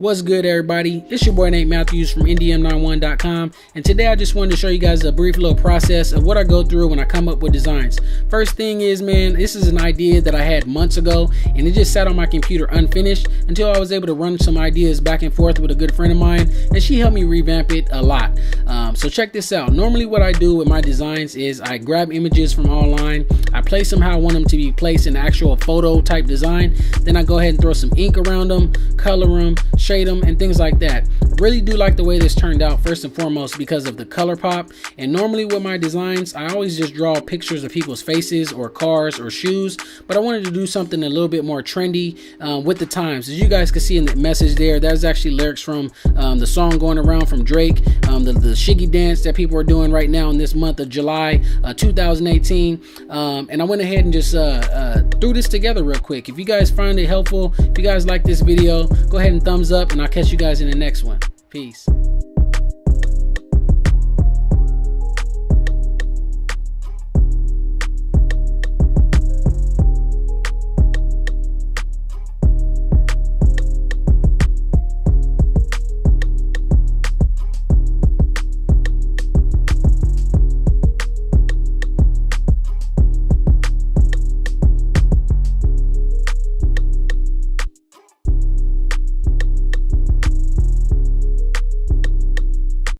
What's good, everybody? It's your boy Nate Matthews from ndm91.com, and today I just wanted to show you guys a brief little process of what I go through when I come up with designs. First thing is, man, this is an idea that I had months ago, and it just sat on my computer unfinished until I was able to run some ideas back and forth with a good friend of mine, and she helped me revamp it a lot. So check this out. Normally what I do with my designs is I grab images from online, I place them how I want them to be placed in actual photo type design, then I go ahead and throw some ink around them, color them, shade them, and things like that. I really do like the way this turned out, first and foremost because of the color pop. And normally with my designs I always just draw pictures of people's faces or cars or shoes, but I wanted to do something a little bit more trendy with the times. As you guys can see in the message there, that's actually lyrics from the song going around from Drake, the Shiggy dance that people are doing right now in this month of July 2018. And I went ahead and just threw this together real quick. If you guys find it helpful, if you guys like this video, go ahead and thumbs up, and I'll catch you guys in the next one. Peace.